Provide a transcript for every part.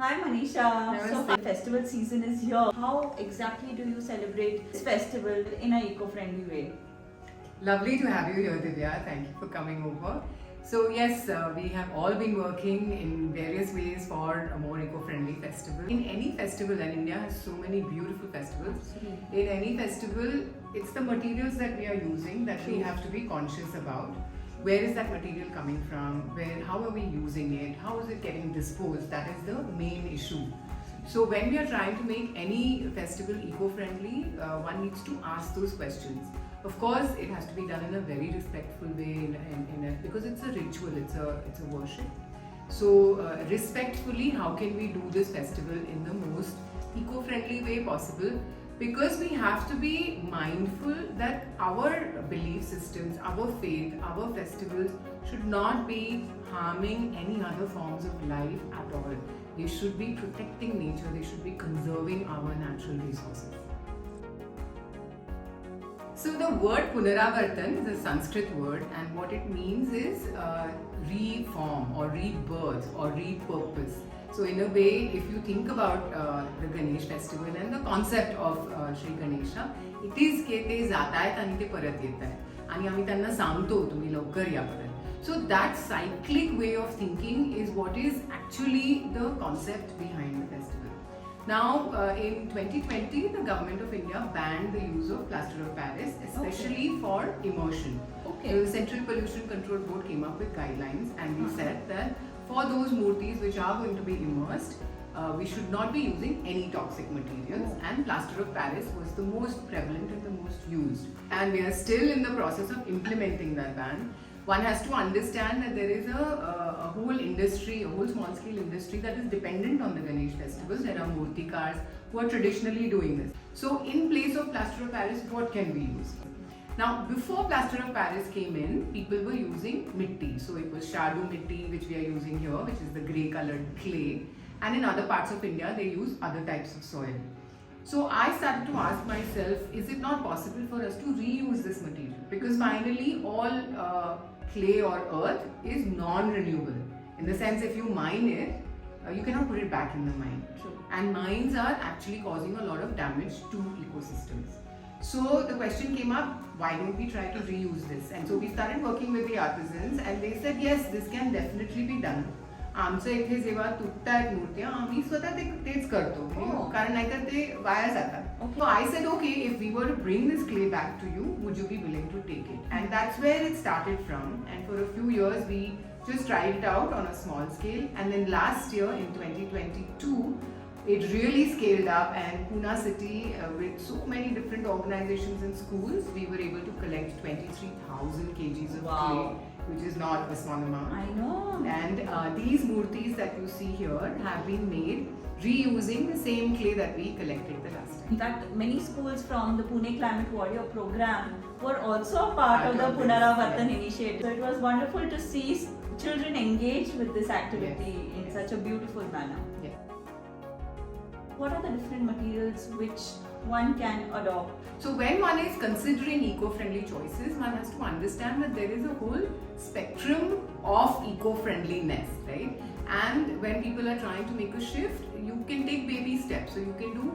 Hi Manisha. So Namaste. festival season is here. How exactly do you celebrate this festival in an eco-friendly way? Lovely to have you here, Divya. Thank you for coming over. So yes, we have all been working in various ways for a more eco-friendly festival. In any festival, and India has so many beautiful festivals. Absolutely. In any festival, it's the materials that we are using that we True. have to be conscious about. Where is that material coming from? How are we using it? How is it getting disposed? That is the main issue. So when we are trying to make any festival eco-friendly, one needs to ask those questions. Of course, it has to be done in a very respectful way, because it's a ritual, it's a worship. So respectfully, how can we do this festival in the most eco-friendly way possible? Because we have to be mindful that our belief systems, our faith, our festivals should not be harming any other forms of life at all. They should be protecting nature, they should be conserving our natural resources. So the word Punaravartan is a Sanskrit word, and what it means is reform or rebirth or repurpose. So in a way, if you think about the Ganesh Festival and the concept of Shri Ganesha, it is की ते जातायत आणि ते परत येतायत आणि आम्ही त्यांना सांगतो तुम्ही लवकर या परत. So that cyclic way of thinking is what is actually the concept behind the festival. Now, in 2020, the government of India banned the use of plaster of Paris, especially for immersion. Okay. The Central Pollution Control Board came up with guidelines, and we said that for those murtis which are going to be immersed, we should not be using any toxic materials, and plaster of Paris was the most prevalent and the most used. And we are still in the process of implementing that ban. One has to understand that there is a whole industry, a whole small scale industry that is dependent on the Ganesh festivals. There are murtikars who are traditionally doing this. So in place of plaster of Paris, what can we use? Now, before plaster of Paris came in, people were using mitti. So it was shadu mitti, which we are using here, which is the grey colored clay. And in other parts of India, they use other types of soil. So I started to ask myself, is it not possible for us to reuse this material? Because finally, all clay or earth is non-renewable. In the sense, if you mine it, you cannot put it back in the mine. True. And mines are actually causing a lot of damage to ecosystems. So the question came up, why don't we try to reuse this? And so we started working with the artisans, and they said, yes, this can definitely be done. आमच्या इथे जेव्हा तुटतात मूर्त्या आम्ही स्वतः तेच करतो कारण नाहीतर ते वाया जातात. So I said, okay, if we were to bring this clay back to you, would you be willing to take it? And that's where it started from. And for a few years we just tried it out on a small scale, and then last year in 2022 it really scaled up, and Pune city with so many different organizations and schools, we were able to collect 23,000 kgs of clay, which is not a small amount. I know. And these murtis that you see here have been made reusing the same clay that we collected the last time. In fact, many schools from the Pune Climate Warrior program were also a part of the Punaravartan initiative. So it was wonderful to see children engage with this activity in such a beautiful manner. Yeah. What are the different materials which one can adopt? So when one is considering eco-friendly choices, one has to understand that there is a whole spectrum of eco-friendliness, right? And when people are trying to make a shift, you can take baby steps. So you can do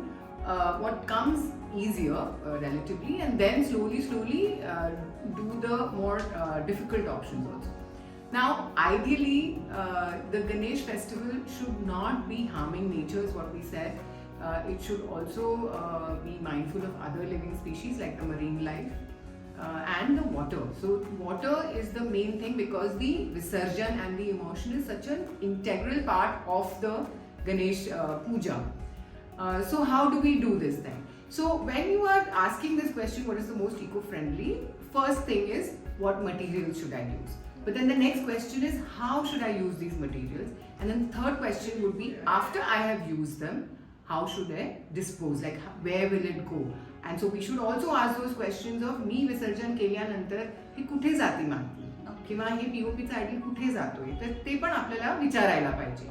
what comes easier relatively, and then slowly do the more difficult options also. Now, ideally, the Ganesh festival should not be harming nature, is what we said. It should also be mindful of other living species like the marine life and the water. So water is the main thing, because the Visarjan and the immersion is such an integral part of the Ganesh puja. So how do we do this then? So when you are asking this question, what is the most eco-friendly? First thing is, what materials should I use? But then the next question is, how should I use these materials? And then the third question would be, after I have used them, how should I dispose? Like, where will it go? And so we should also ask those questions of, मी विसर्जन केल्यानंतर हे कुठे जाते माती, किंवा हे पीओपीचं idol कुठे जातोय, तर ते पण आपल्याला विचारायला पाहिजे.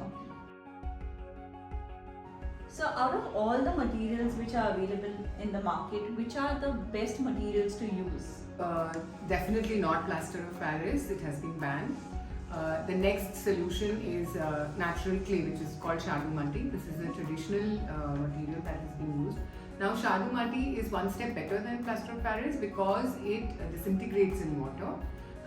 So out of all the materials which are available in the market, which are the best materials to use? Definitely not plaster of Paris, it has been banned. The next solution is natural clay, which is called shadu mati. This is a traditional material that has been used. Now, shadu mati is one step better than plaster of Paris because it disintegrates in water.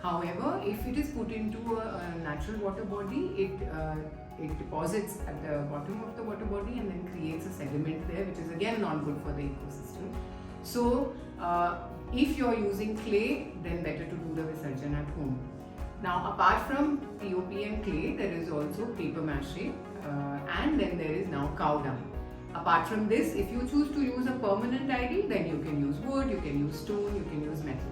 However, if it is put into a natural water body, it deposits at the bottom of the water body and then creates a sediment there, which is again not good for the ecosystem. So, if you are using clay, then better to do the Visarjan at home. Now, apart from POP and clay, there is also paper mache, and then there is now cow dung. Apart from this, if you choose to use a permanent idol, then you can use wood, you can use stone, you can use metal.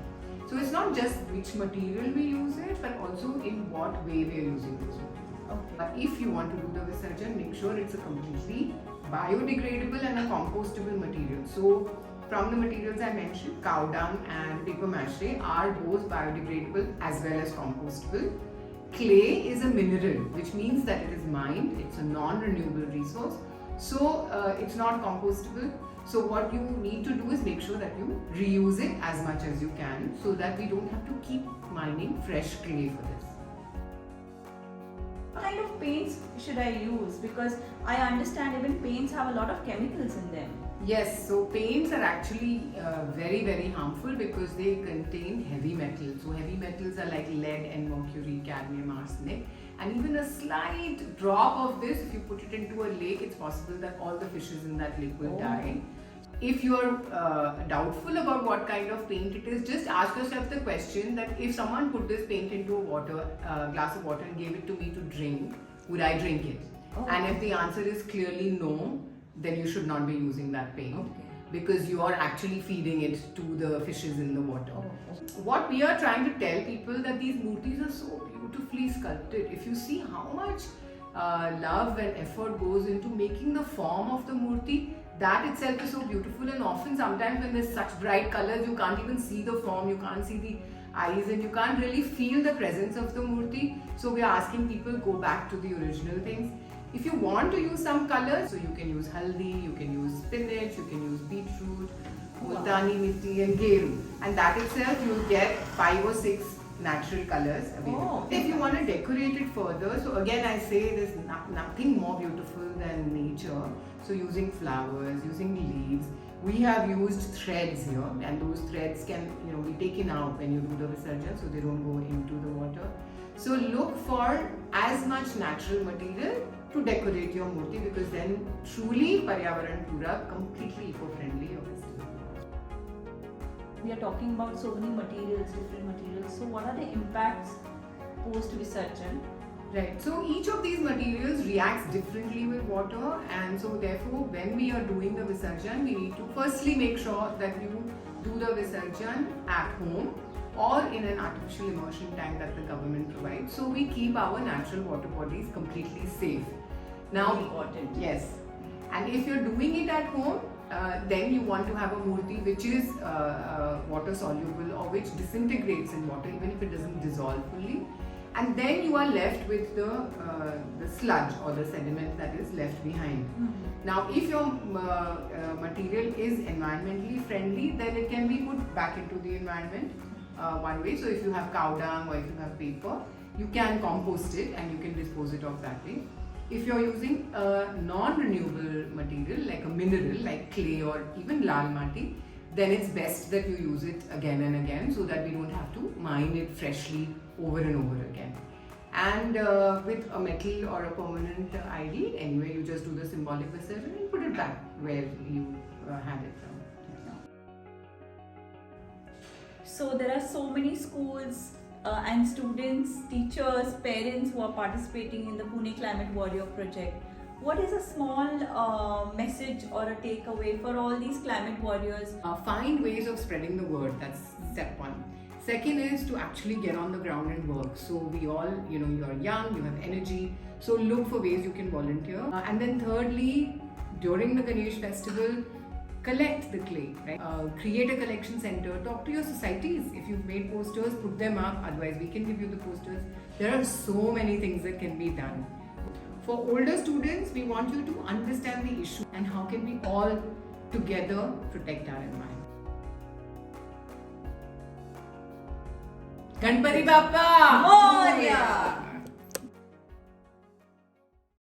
So it's not just which material we use it, but also in what way we are using this material. Okay. But if you want to do the Visarjan, make sure it's a completely biodegradable and a compostable material. So from the materials I mentioned, cow dung and paper mache are both biodegradable as well as compostable. Clay is a mineral, which means that it is mined, it's a non-renewable resource, so it's not compostable. So what you need to do is make sure that you reuse it as much as you can, so that we don't have to keep mining fresh clay for this. What kind of paints should I use? Because I understand even paints have a lot of chemicals in them. Yes, so paints are actually very harmful because they contain heavy metals. So heavy metals are like lead and mercury, cadmium, arsenic, and even a slight drop of this, if you put it into a lake, it's possible that all the fishes in that lake will die. If you're doubtful about what kind of paint it is, just ask yourself the question that if someone put this paint into a glass of water and gave it to me to drink, would I drink it? And if the answer is clearly no, then you should not be using that paint, because you are actually feeding it to the fishes in the water. What we are trying to tell people that these murtis are so beautifully sculpted. If you see how much love and effort goes into making the form of the murti, that itself is so beautiful, and often sometimes when there's such bright colors, you can't even see the form, you can't see the eyes, and you can't really feel the presence of the murti. So we are asking people, go back to the original things. If you want to use some colors, so you can use haldi, you can use spinach, you can use beetroot, multani mitti and geru, and that itself you'll get 5 or 6 natural colors available. If you want to decorate it further, so again I say there's nothing more beautiful than nature. So using flowers, using leaves, we have used threads here, and those threads can be taken out when you do the Visarjan, so they don't go into the water. So look for as much natural material to decorate your murti, because then truly Paryavaran Pura, completely eco-friendly your festival. We are talking about so many materials, different materials. So what are the impacts post Visarjan? Right, so each of these materials reacts differently with water, and so therefore when we are doing the Visarjan, we need to firstly make sure that you do the Visarjan at home or in an artificial immersion tank that the government provides. So we keep our natural water bodies completely safe. Now, important. Yes, and if you're doing it at home, then you want to have a murti which is water soluble or which disintegrates in water, even if it doesn't dissolve fully. And then you are left with the sludge or the sediment that is left behind. Now, if your material is environmentally friendly, then it can be put back into the environment one way. So if you have cow dung or if you have paper, you can compost it and you can dispose it of that way. If you're using a non-renewable material like a mineral like clay or even lal mati, then it's best that you use it again and again, so that we don't have to mine it freshly over and over again. And with a metal or a permanent ID, anyway, you just do the symbolic Visarjan and put it back where you had it from. So there are so many schools and students, teachers, parents who are participating in the Pune Climate Warrior project. What is a small message or a takeaway for all these climate warriors? Find ways of spreading the word. That's step one. Second is to actually get on the ground and work. So we all, you are young, you have energy. So look for ways you can volunteer. And then thirdly, during the Ganesh Festival, collect the clay, right? Create a collection center, talk to your societies. If you've made posters, put them up, otherwise we can give you the posters. There are so many things that can be done. For older students, we want you to understand the issue and how can we all together protect our environment. Ganpati Bappa! Moria!